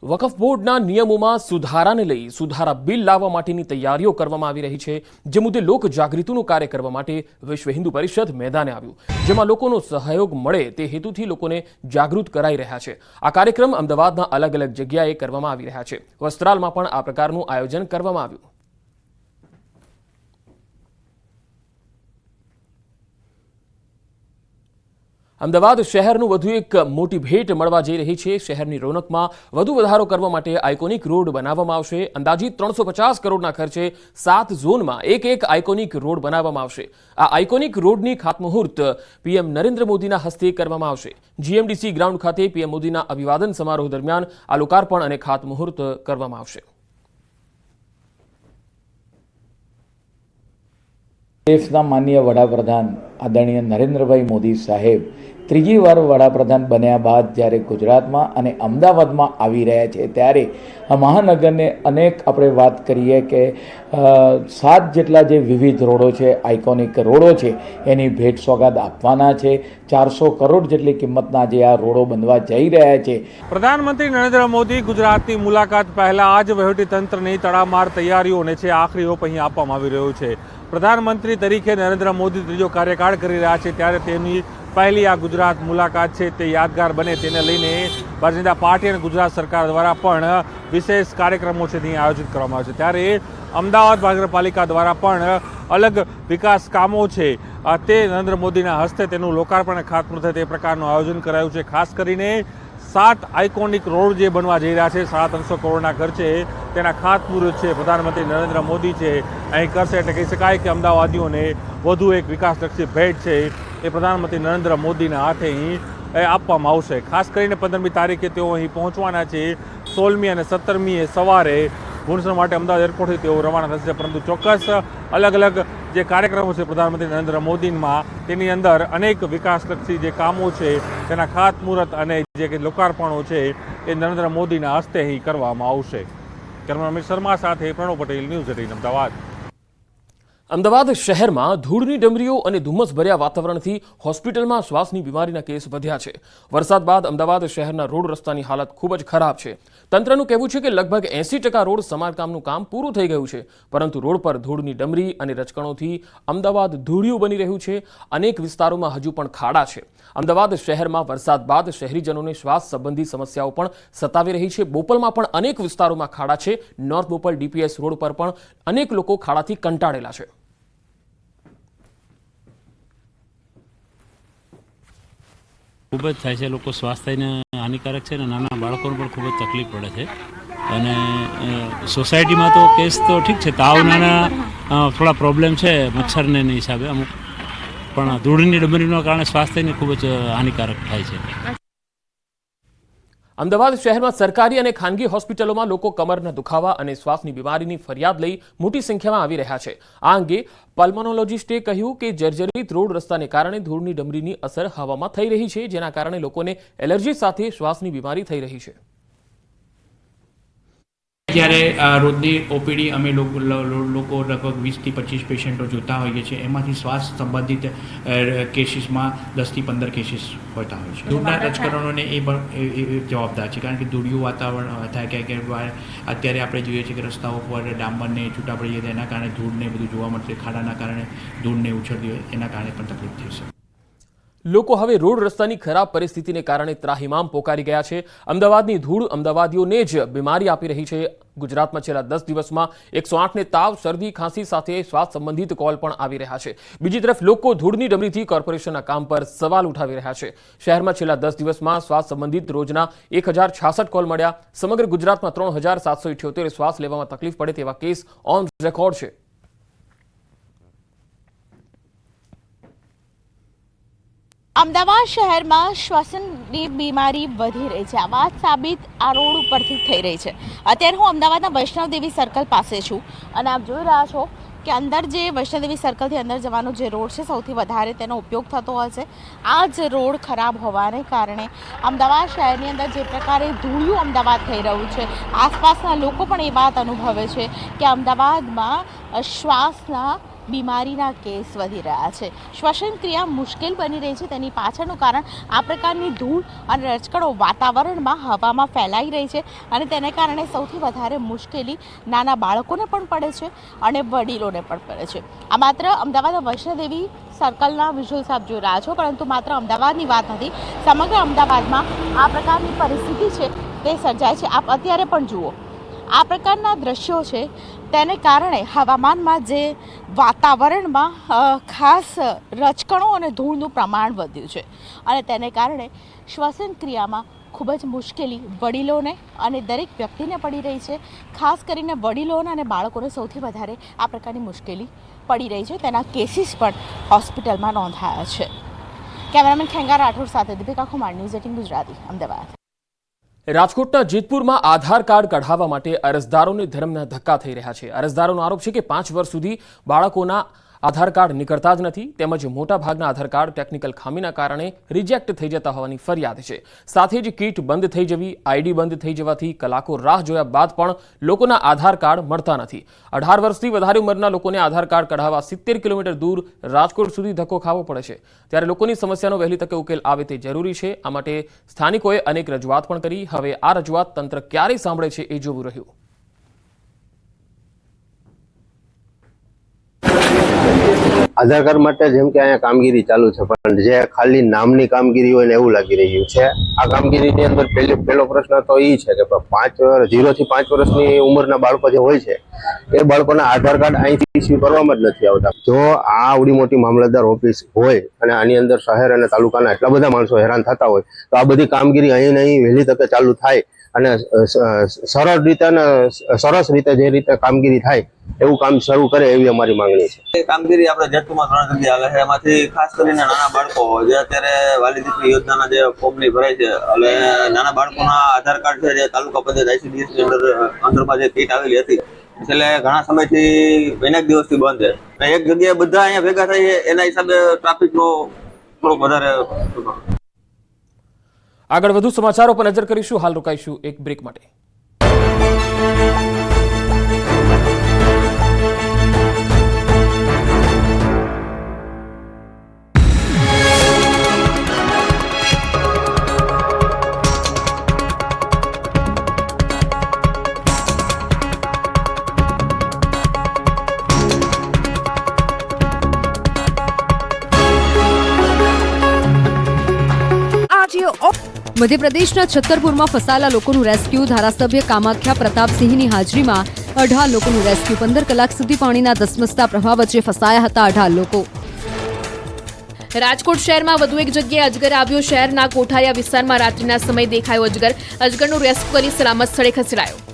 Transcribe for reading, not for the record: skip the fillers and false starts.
વકફ બોર્ડના નિયમોમાં સુધારાને લઈ સુધારા બિલ લાવવા માટેની તૈયારીઓ કરવામાં આવી રહી છે, જે મુદ્દે લોક જાગૃતિનું કાર્ય કરવા માટે વિશ્વ હિન્દુ પરિષદ મેદાને આવ્યું, જેમાં લોકોનો સહયોગ મળે તે હેતુથી લોકોને જાગૃત કરાઈ રહ્યા છે। આ કાર્યક્રમ અમદાવાદના અલગ અલગ જગ્યાએ કરવામાં આવી રહ્યા છે। વસ્ત્રાલમાં પણ આ પ્રકારનું આયોજન કરવામાં આવ્યું। અમદાવાદ શહેરનું વધુ એક મોટી ભેટ મળવા જઈ રહી છે। શહેરની રોનકમાં વધુ વધારો કરવા માટે આઇકોનિક રોડ બનાવવામાં આવશે। અંદાજિત 350 કરોડના ખર્ચે 7 ઝોનમાં એક આઇકોનિક રોડ બનાવવામાં આવશે। આ આઇકોનિક રોડની ખાતમુહૂર્ત પીએમ નરેન્દ્ર મોદીના હસ્તે કરવામાં આવશે। જીએમડીસી ગ્રાઉન્ડ ખાતે પીએમ મોદીના અભિવાદન સમારોહ દરમિયાન આ લોકાર્પણ અને ખાતમુહૂર્ત કરવામાં આવશે। દેશના માનનીય વડાપ્રધાન આદરણીય નરેન્દ્રભાઈ મોદી સાહેબ ત્રીજી વાર વડાપ્રધાન બન્યા બાદ જ્યારે ગુજરાતમાં અને અમદાવાદમાં આવી રહ્યા છે, ત્યારે આ મહાનગરને અનેક આપણે વાત કરીએ કે 7 જેટલા જે વિવિધ રોડો છે, આઇકોનિક રોડો છે, એની ભેટ સોગાદ આપવાના છે। 400 કરોડ જેટલી કિંમતના જે આ રોડો બનવા જઈ રહ્યા છે। પ્રધાનમંત્રી નરેન્દ્ર મોદી ગુજરાતની મુલાકાત પહેલા આજ વહીવટીતંત્રની તડામાર તૈયારીઓને છે આખરી ઓપ અહીં આપવામાં આવી રહ્યો છે। પ્રધાનમંત્રી તરીકે નરેન્દ્ર મોદી ત્રીજો કાર્યકાળ કરી રહ્યા છે, ત્યારે તેમની પહેલી આ ગુજરાત મુલાકાત છે તે યાદગાર બને તેને લઈને ભારતીય જનતા પાર્ટી અને ગુજરાત સરકાર દ્વારા પણ વિશેષ કાર્યક્રમો છે તે આયોજિત કરવામાં આવે છે। ત્યારે અમદાવાદ મહાનગરપાલિકા દ્વારા પણ અલગ વિકાસ કામો છે તે નરેન્દ્ર મોદીના હસ્તે તેનું લોકાર્પણ અને ખાતમુહૂર્ત થાય તે પ્રકારનું આયોજન કરાયું છે। ખાસ કરીને 7 આઇકોનિક રોડ જે બનવા જઈ રહ્યા છે 350 કરોડના ખર્ચે, તેના ખાતમુહૂર્ત છે પ્રધાનમંત્રી નરેન્દ્ર મોદી છે અહીં કરશે। એટલે કહી શકાય કે અમદાવાદીઓને વધુ એક વિકાસલક્ષી ભેટ છે એ પ્રધાનમંત્રી નરેન્દ્ર મોદીના હાથે અહીં આપવામાં આવશે। ખાસ કરીને 15મી તારીખે તેઓ અહીં પહોંચવાના છે। 16મી અને 17મીએ સવારે ભુવનેશ્વર માટે અમદાવાદ એરપોર્ટથી તેઓ રવાના થશે। પરંતુ ચોક્કસ અલગ અલગ જે કાર્યક્રમો છે પ્રધાનમંત્રી નરેન્દ્ર મોદીમાં, તેની અંદર અનેક વિકાસલક્ષી જે કામો છે તેના ખાતમુહૂર્ત અને જે લોકાર્પણો છે એ નરેન્દ્ર મોદીના હસ્તે અહીં કરવામાં આવશે। કેમેરામેન અમિત શર્મા સાથે પ્રણવ પટેલ, ન્યૂઝ 18 અમદાવાદ। અમદાવાદ શહેરમાં ધૂળની ડમરીઓ અને ધુમ્મસભર્યા વાતાવરણથી હોસ્પિટલમાં શ્વાસની બીમારીના કેસ વધ્યા છે। વરસાદ બાદ અમદાવાદ શહેરના રોડ રસ્તાની હાલત ખૂબ જ ખરાબ છે। તંત્રનું કહેવું છે કે લગભગ 80% રોડ સમારકામનું કામ પૂરું થઈ ગયું છે, પરંતુ રોડ પર ધૂળની ડમરી અને રચકણોથી અમદાવાદ ધૂળિયું બની રહ્યું છે। અનેક વિસ્તારોમાં હજુ પણ ખાડા છે। અમદાવાદ શહેરમાં વરસાદ બાદ શહેરીજનોને શ્વાસ સંબંધી સમસ્યાઓ પણ સતાવી રહી છે। બોપલમાં પણ અનેક વિસ્તારોમાં ખાડા છે। નોર્થ બોપલ ડીપીએસ રોડ પર પણ અનેક લોકો ખાડાથી કંટાળેલા છે। ખૂબ જ થાય છે, લોકો સ્વાસ્થ્યને હાનિકારક છે અને નાના બાળકોને પણ ખૂબ જ તકલીફ પડે છે। અને સોસાયટીમાં તો કેસ તો ઠીક છે, તાવના થોડા પ્રોબ્લેમ છે મચ્છરને હિસાબે અમુક, પણ ધૂળની ડમરીના કારણે સ્વાસ્થ્યને ખૂબ જ હાનિકારક થાય છે। અમદાવાદ શહેરમાં સરકારી અને ખાનગી હોસ્પિટલોમાં લોકો કમરના દુખાવા અને શ્વાસની બીમારીની ફરિયાદ લઈ મોટી સંખ્યામાં આવી રહ્યા છે। આ અંગે પલ્મોનોલોજિસ્ટે કહ્યું કે જર્જરિત રોડ રસ્તાને કારણે ધૂળની ડમરીની અસર હવામાં થઈ રહી છે, જેના કારણે લોકોને એલર્જી સાથે શ્વાસની બીમારી થઈ રહી છે। જ્યારે રોજની ઓપીડી અમે લોકો લગભગ 20 થી 25 પેશન્ટો જોતા હોઈએ છીએ, એમાંથી શ્વાસ સંબંધિત કેસીસમાં 10 થી 15 કેસીસ હોતા હોય છે। ધૂળના રજકરણોને એ જવાબદાર છે, કારણ કે ધૂળિયું વાતાવરણ થાય કે અત્યારે આપણે જોઈએ છીએ કે રસ્તાઓ પર ડામરને છૂટા પડી જાય, એના કારણે ધૂળને બધું જોવા મળશે। ખાડાના કારણે ધૂળને ઉછળતી હોય, એના કારણે પણ તકલીફ થઈ શકે। લોકો હવે રોડ રસ્તાની ખરાબ પરિસ્થિતિને કારણે ત્રાહિમામ પોકારી ગયા છે। અમદાવાદની ધૂળ અમદાવાદીઓને જ બીમારી આપી રહી છે। ગુજરાતમાં છેલ્લા 10 દિવસમાં 108ને તાવ, શરદી, ખાંસી સાથે શ્વાસ સંબંધિત કોલ પણ આવી રહ્યા છે। બીજી તરફ લોકો ધૂળની ડમરીથી કોર્પોરેશનના કામ પર સવાલ ઉઠાવી રહ્યા છે। શહેરમાં છેલ્લા 10 દિવસમાં શ્વાસ સંબંધિત રોજના 1066 કોલ મળ્યા। સમગ્ર ગુજરાતમાં 3778 શ્વાસ લેવામાં તકલીફ પડે તેવા કેસ ઓન રેકોર્ડ છે। અમદાવાદ શહેરમાં શ્વસનની બીમારી વધી રહી છે। આ વાત સાબિત આ રોડ ઉપરથી થઈ રહી છે। અત્યારે હું અમદાવાદના વૈષ્ણવદેવી સર્કલ પાસે છું અને આપ જોઈ રહ્યા છો કે અંદર જે વૈષ્ણવદેવી સર્કલથી અંદર જવાનો જે રોડ છે, સૌથી વધારે તેનો ઉપયોગ થતો હોય છે। આ જ રોડ ખરાબ હોવાને કારણે અમદાવાદ શહેરની અંદર જે પ્રકારે ધૂળિયું અમદાવાદ થઈ રહ્યું છે, આસપાસના લોકો પણ એ વાત અનુભવે છે કે અમદાવાદમાં શ્વાસના બીમારીના કેસ વધી રહ્યા છે. શ્વસન ક્રિયા મુશ્કેલ બની રહી છે. તેની પાછળનું કારણ આ પ્રકારની ધૂળ અને રજકણો વાતાવરણમાં હવામાં ફેલાઈ રહી છે અને તેને કારણે સૌથી વધારે મુશ્કેલી નાના બાળકોને પણ પડે છે અને વડીલોને પણ પડે છે. આ માત્ર અમદાવાદ વૈષ્ણોદેવી સર્કલના વિઝ્યુઅલ્સ આપ જોઈ રહ્યા છો, પરંતુ માત્ર અમદાવાદની વાત નથી. સમગ્ર અમદાવાદમાં આ પ્રકારની પરિસ્થિતિ છે તે સર્જાય છે. આપ અત્યારે પણ જુઓ, આ પ્રકારના દ્રશ્યો છે. તેને કારણે હવામાનમાં જે વાતાવરણમાં ખાસ રજકણો અને ધૂળનું પ્રમાણ વધ્યું છે અને તેને કારણે શ્વસન ક્રિયામાં ખૂબ જ મુશ્કેલી વડીલોને અને દરેક વ્યક્તિને પડી રહી છે. ખાસ કરીને વડીલોને અને બાળકોને સૌથી વધારે આ પ્રકારની મુશ્કેલી પડી રહી છે. તેના કેસીસ પણ હોસ્પિટલમાં નોંધાયા છે. કેમેરામેન ખેંગા રાઠોડ સાથે દીપિકા કુમાર, ન્યૂઝ 18 ગુજરાતી, અમદાવાદ. રાજકોટના જેતપુરમાં આધાર કાર્ડ કઢાવવા માટે અરજદારોને ધર્મના ધક્કા થઈ રહ્યા છે. અરજદારોનો આરોપ છે કે 5 વર્ષ સુધી બાળકોના આધાર કાર્ડ નીકળતા જ નથી, તેમજ મોટાભાગના આધાર કાર્ડ ટેકનિકલ ખામીના કારણે રિજેક્ટ થઈ જતા હોવાની ફરિયાદ છે. સાથે જ કીટ બંધ થઈ જવી, આઈડી બંધ થઈ જવાથી કલાકો રાહ જોયા બાદ પણ લોકોના આધાર કાર્ડ મળતા નથી. 18 વર્ષથી વધારે ઉંમરના લોકોને આધાર કાર્ડ કઢાવવા 70 કિલોમીટર દૂર રાજકોટ સુધી ધક્કો ખાવો પડે છે. ત્યારે લોકોની સમસ્યાનો વહેલી તકે ઉકેલ આવે તે જરૂરી છે. આ માટે સ્થાનિકોએ અનેક રજૂઆત પણ કરી. હવે આ રજૂઆત તંત્ર ક્યારે સાંભળે છે એ જોવું રહ્યું. આધાર કાર્ડ માટે જેમ કે અહીંયા કામગીરી ચાલુ છે, પણ જે ખાલી નામની કામગીરી હોય ને એવું લાગી રહ્યું છે. આ કામગીરીની અંદર પહેલો પ્રશ્ન તો એ છે કે 0 થી 5 વર્ષની ઉંમરના બાળકો જે હોય છે એ બાળકોના આધાર કાર્ડ અહીંથી ઇસ્યુ કરવામાં જ નથી આવતા. જો આ આવડી મોટી મામલતદાર ઓફિસ હોય અને આની અંદર શહેર અને તાલુકાના એટલા બધા માણસો હેરાન થતા હોય તો આ બધી કામગીરી અહીં નહીં વહેલી તકે ચાલુ થાય અને સરળ રીતે અને સરસ રીતે જે રીતે કામગીરી થાય એવું કામ શરૂ કરે એવી અમારી માંગણી છે. કામગીરી આપણે જેતપુરમાં 3 જગ્યાએ હાલે છે. એમાંથી ખાસ કરીને નાના બાળકો જે અત્યારે વાલી દીકરી યોજનાના જે ફોર્મની ભરાય છે અને નાના બાળકોના આધાર કાર્ડ છે જે તાલુકા પંચાયત ICDS ની અંદરમાં જે કીટ આવેલી હતી છેલ્લે ઘણા સમયથી અનેક દિવસથી બંધ છે. એક જગ્યાએ બધા અહીંયા ભેગા થાય છે એના હિસાબે ટ્રાફિકનો થોડોક વધારે. આગળ વધુ સમાચારો પર નજર કરીશું. હાલ રોકાઈશું એક બ્રેક માટે. મધ્યપ્રદેશના છત્તરપુરમાં ફસાયેલા લોકોનું રેસ્ક્યુ. ધારાસભ્ય કામાખ્યા પ્રતાપસિંહની હાજરીમાં 18 લોકોનું રેસ્ક્યુ. 15 કલાક સુધી પાણીના ધસમસતા પ્રવાહ વચ્ચે ફસાયા હતા 18 લોકો. રાજકોટ શહેરમાં વધુ એક જગ્યાએ અજગર આવ્યો. શહેરના કોઠારિયા વિસ્તારમાં રાત્રિના સમયે દેખાયો અજગર. અજગરનું રેસ્ક્યુ કરી સલામત સ્થળે ખસેડાયો.